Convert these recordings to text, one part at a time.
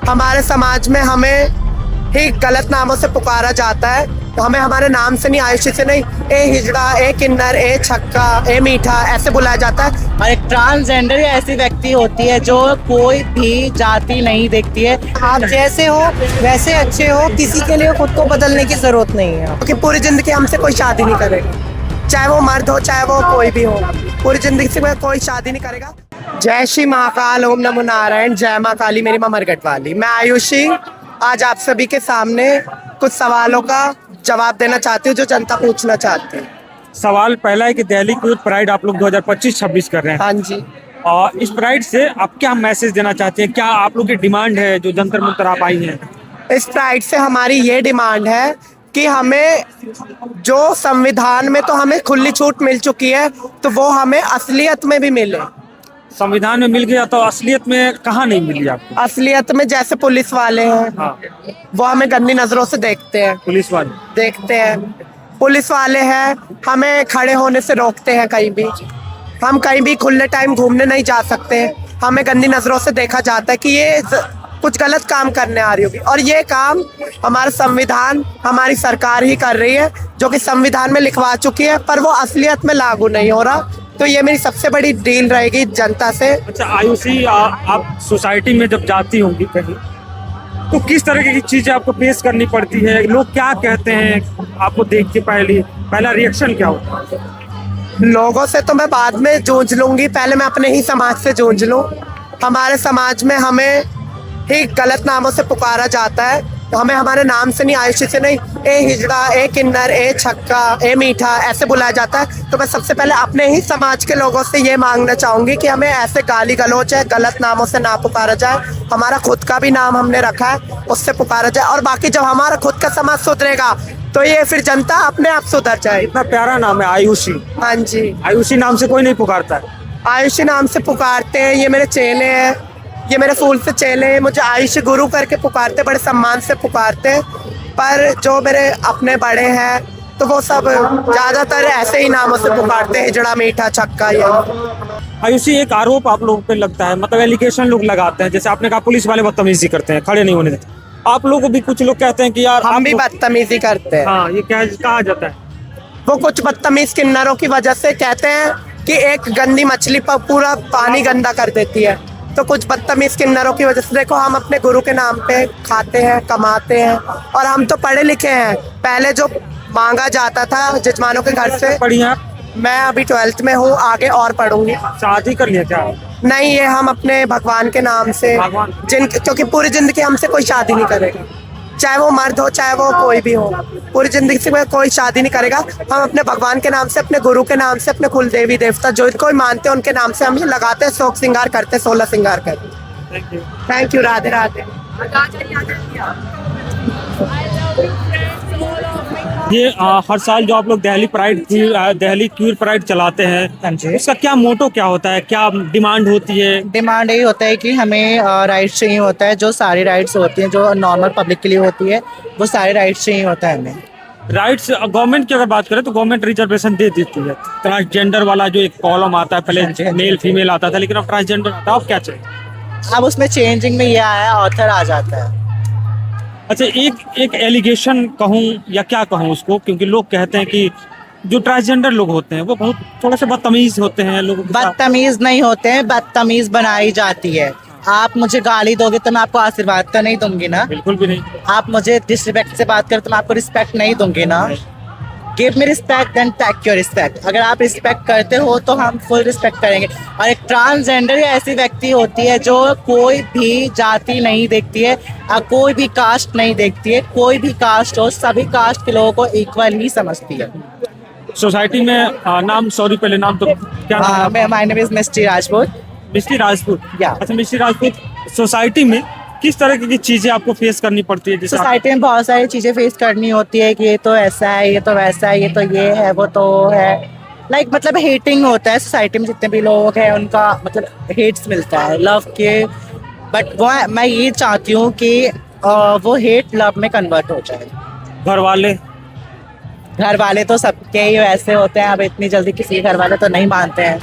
हमारे समाज में हमें ही गलत नामों से पुकारा जाता है। तो हमें हमारे नाम से नहीं, आयुषी से नहीं, ए हिजड़ा, ए किन्नर, ए छक्का, ए मीठा ऐसे बुलाया जाता है। और एक ट्रांसजेंडर ऐसी व्यक्ति होती है जो कोई भी जाति नहीं देखती है। आप जैसे हो वैसे अच्छे हो, किसी के लिए खुद को बदलने की जरूरत नहीं है। क्योंकि पूरी जिंदगी हमसे कोई शादी नहीं करेगा, चाहे वो मर्द हो चाहे वो कोई भी हो, पूरी जिंदगी से कोई शादी नहीं करेगा। जय श्री महाकाल, ओम नमो नारायण, जय माँ काली, मेरी माँ मरगट वाली। मैं आयुषी आज आप सभी के सामने कुछ सवालों का जवाब देना चाहती हूँ जो जनता पूछना चाहती है। सवाल पहला है कि दिल्ली क्यूर प्राइड आप लोग 2025-26 कर रहे हैं। हाँ जी। और इस प्राइड से आप क्या मैसेज देना चाहते हैं? क्या आप लोग की डिमांड है जो जंतर मंतर आप आई हैं? इस प्राइड से हमारी ये डिमांड है कि हमें जो संविधान में तो हमें खुली छूट मिल चुकी है, तो वो हमें असलियत में भी मिले। संविधान में मिल गया तो असलियत में कहाँ नहीं मिली आपको? असलियत में जैसे पुलिस वाले हैं, हाँ, वो हमें गंदी नजरों से देखते हैं। पुलिस वाले देखते हैं, पुलिस वाले हैं, हमें खड़े होने से रोकते हैं। कहीं भी हम कहीं भी खुले टाइम घूमने नहीं जा सकते। हमें गंदी नजरों से देखा जाता है कि ये कुछ गलत काम करने आ रही होगी, और ये काम हमारा संविधान, हमारी सरकार ही कर रही है, जो कि संविधान में लिखवा चुकी है, पर वो असलियत में लागू नहीं हो रहा। तो ये मेरी सबसे बड़ी डील रहेगी जनता से। अच्छा आयुषी, आप सोसाइटी में जब जाती होंगी कहीं, तो किस तरह की चीजें आपको फेस करनी पड़ती है? लोग क्या कहते हैं आपको देख के? पहला रिएक्शन क्या होता है? लोगों से तो मैं बाद में जूझ लूंगी, पहले मैं अपने ही समाज से जूझ लूं। हमारे समाज में हमें ही गलत नामों से पुकारा जाता है। तो हमें हमारे नाम से नहीं, आयुषी से नहीं, ए हिजड़ा, ए किन्नर, ए छक्का, ए मीठा ऐसे बुलाया जाता है। तो मैं सबसे पहले अपने ही समाज के लोगों से ये मांगना चाहूंगी कि हमें ऐसे गाली गलौच है, गलत नामों से ना पुकारा जाए। हमारा खुद का भी नाम हमने रखा है, उससे पुकारा जाए। और बाकी जब हमारा खुद का समाज सुधरेगा तो ये फिर जनता अपने आप सुधर जाए। इतना प्यारा नाम है आयुषी। हाँ जी। आयुषी नाम से कोई नहीं पुकारता है। आयुषी नाम से पुकारते हैं, ये मेरे चेले हैं, ये मेरे फूल से चेले हैं, मुझे आयुषी गुरु करके पुकारते, बड़े सम्मान से पुकारते हैं। पर जो मेरे अपने बड़े हैं तो वो सब ज्यादातर ऐसे ही नामों से पुकारते हैं, हिजड़ा, मीठा, छक्का। ये आयुषी, एक आरोप आप लोगों पे लगता है, मतलब एलिगेशन लोग लगाते हैं, जैसे आपने कहा पुलिस वाले बदतमीजी करते हैं, खड़े नहीं होने देते। आप लोगों को भी कुछ लोग कहते हैं कि यार हम भी बदतमीजी करते हैं। हाँ, ये क्या कहा जाता है? वो कुछ बदतमीज किन्नरों की वजह से कहते हैं कि एक गंदी मछली पर पूरा पानी गंदा कर देती है। तो कुछ बदतमीज किन्नरों की वजह से, देखो हम अपने गुरु के नाम पे खाते हैं, कमाते हैं, और हम तो पढ़े लिखे हैं। पहले जो मांगा जाता था जजमानों के घर से। बढ़िया। मैं अभी 12th में हूँ, आगे और पढ़ूंगी। शादी कर लिया क्या? नहीं, ये हम अपने भगवान के नाम से, भगवान? क्योंकि पूरी जिंदगी हमसे कोई शादी नहीं करेगा, चाहे वो मर्द हो चाहे वो कोई भी हो, पूरी जिंदगी से कोई शादी नहीं करेगा। हम अपने भगवान के नाम से, अपने गुरु के नाम से, अपने कुल देवी देवता जो इनको मानते हैं उनके नाम से हम ये लगाते हैं, शोक श्रृंगार करते, 16 श्रृंगार करते। Thank you. राधे राधे। ये हर साल जो आप लोग दिल्ली क्यूर प्राइड चलाते हैं, उसका क्या मोटो क्या होता है? क्या डिमांड होती है? डिमांड यही होता है कि हमें राइट्स चाहिए होता है, जो सारी राइट्स होती हैं जो नॉर्मल पब्लिक के लिए होती है, वो सारे राइट्स चाहिए होता है हमें। राइट्स गवर्नमेंट की अगर बात करें तो गवर्नमेंट रिजर्वेशन दे देती है। ट्रांसजेंडर वाला जो एक कॉलम आता है, पहले मेल फीमेल आता था, लेकिन अब ट्रांसजेंडर आता है। अब क्या चाहिए? अब उसमें चेंजिंग में ये आया, ऑथर आ जाता है। अच्छा, एक एलिगेशन कहूँ या क्या कहूँ उसको, क्योंकि लोग कहते हैं कि जो ट्रांसजेंडर लोग होते हैं वो बहुत थोड़ा सा बदतमीज होते हैं। लोग बदतमीज नहीं होते हैं, बदतमीज बनाई जाती है। आप मुझे गाली दोगे तो मैं आपको आशीर्वाद तो नहीं दूंगी ना। बिल्कुल भी नहीं। आप मुझे डिसरिस्पेक्ट से बात करें तो मैं आपको रिस्पेक्ट नहीं दूंगी ना। Give me respect then take your respect. अगर आप रिस्पेक्ट करते हो तो हम फुल रिस्पेक्ट करेंगे। और एक ट्रांसजेंडर ऐसी व्यक्ति होती है जो कोई भी जाति नहीं देखती है, कोई भी कास्ट नहीं देखती है, कोई भी कास्ट हो, सभी कास्ट के लोगों को इक्वल ही समझती है। सोसाइटी में पहले नाम तो क्या नाम है? माय नेम इज मिस्टी राजपूत। मिस्टी राजपूत। या। अच्छा, मिस्टी राजपूत, सोसाइटी में किस तरह की चीजें आपको फेस करनी पड़ती है? जैसे सोसाइटी में बहुत सारी चीजें फेस करनी होती है कि ये तो ऐसा है, ये तो वैसा है, ये तो ये है, वो तो है। मतलब हेटिंग होता है सोसाइटी में, जितने भी लोग हैं उनका मतलब हेट्स मिलता है लव के। बट वो मैं ये चाहती हूँ कि वो हेट लव में कन्वर्ट हो जाए। घर वाले तो सबके ही वैसे होते हैं, अब इतनी जल्दी किसी घर वाले तो नहीं मानते हैं।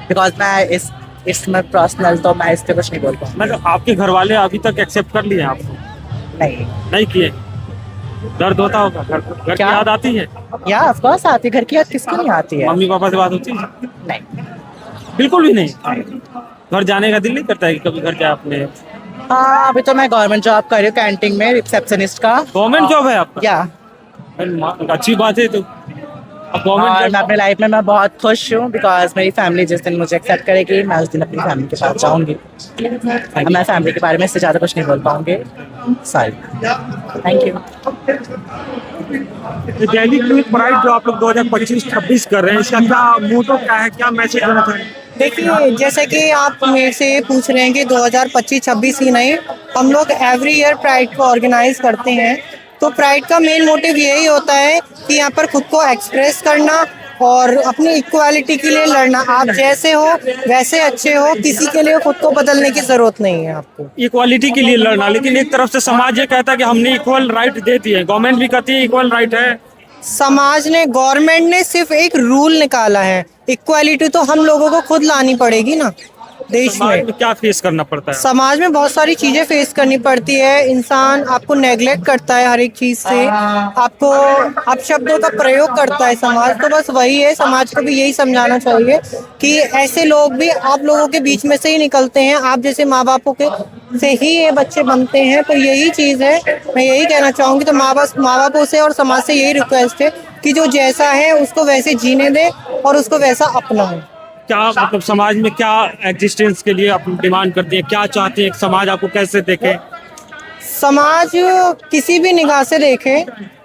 बिकॉज मैं इस इट्स माई पर्सनल, तो मैं इस पे कुछ नहीं बोल पाऊंगा। मतलब आपके घर वाले अभी तक एक्सेप्ट कर लिए आपको? नहीं, नहीं किए? दर्द होता होगा, घर की क्या? याद आती है? या ऑफ कोर्स आती है, घर की याद किसको नहीं आती है। मम्मी पापा से बात होती है? नहीं। बिल्कुल भी नहीं। घर जाने का दिल नहीं करता है कि कभी घर जाए अपने? हाँ, अभी तो मैं गवर्नमेंट जॉब कर रही हूँ कैंटीन में, रिसेप्शनिस्ट का। गवर्नमेंट जॉब है आपका? या अच्छी बात है। तो अब और गवर्नमेंट मैं अपने लाइफ में मैं बहुत खुश हूँ, बिकॉज मेरी फैमिली जिस दिन मुझे एक्सेप्ट करेगी, मैं उस दिन अपनी फैमिली के पास जाऊंगी। अब मैं फैमिली के बारे में इससे ज़्यादा कुछ नहीं बोल पाऊंगी। Sorry. Thank you. Delhi clinic pride जो आप लोग 2025-26 कर रहे हैं, इसका क्या मोटो क्या है, क्या मैसेज देना चाहेंगे? देखिए, जैसे कि आप मेरे से पूछ रहे हैं कि 2025-26 ही नहीं, हम लोग एवरी ईयर प्राइड को ऑर्गेनाइज करते हैं। तो प्राइड का मेन मोटिव यही होता है कि यहाँ पर खुद को एक्सप्रेस करना और अपनी इक्वालिटी के लिए लड़ना। आप जैसे हो वैसे अच्छे हो, किसी के लिए खुद को बदलने की जरूरत नहीं है आपको। इक्वालिटी के लिए लड़ना, लेकिन एक तरफ से समाज ये कहता है कि हमने इक्वल राइट दे दिए, गवर्नमेंट भी कहती है इक्वल राइट है। समाज ने, गवर्नमेंट ने सिर्फ एक रूल निकाला है, इक्वालिटी तो हम लोगों को खुद लानी पड़ेगी ना देश समाज में। में क्या फेस करना पड़ता है? समाज में बहुत सारी चीजें फेस करनी पड़ती है। इंसान आपको नेग्लेक्ट करता है हर एक चीज से, आपको अपशब्दों का प्रयोग करता है समाज। तो बस वही है, समाज को भी यही समझाना चाहिए कि ऐसे लोग भी आप लोगों के बीच में से ही निकलते हैं, आप जैसे माँ बापों के से ही ये बच्चे बनते हैं। तो यही चीज है, मैं यही कहना चाहूंगी। तो माँ बापों से और समाज से यही रिक्वेस्ट है कि जो जैसा है उसको वैसे जीने दे और उसको वैसा अपनाए। क्या मतलब समाज में क्या एग्जिस्टेंस के लिए आप डिमांड करती हैं, क्या चाहती हैं, समाज आपको कैसे देखे? समाज किसी भी निगाह से देखे,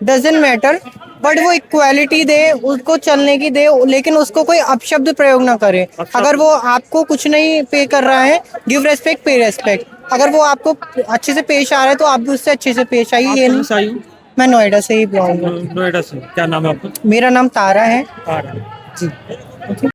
डजेंट मैटर, बट वो इक्वालिटी दे, उसको चलने की दे, लेकिन उसको कोई अपशब्द प्रयोग ना करे। अगर वो आपको कुछ नहीं पे कर रहा है, गिव रेस्पेक्ट, पे रेस्पेक्ट। अगर वो आपको अच्छे से पेश आ रहा है तो आप भी उससे अच्छे से पेश आइए। ये नहीं, मैं नोएडा से ही बिलोंग करती हूँ। नोएडा से। क्या नाम है आपका? मेरा नाम तारा है। तारा। जी।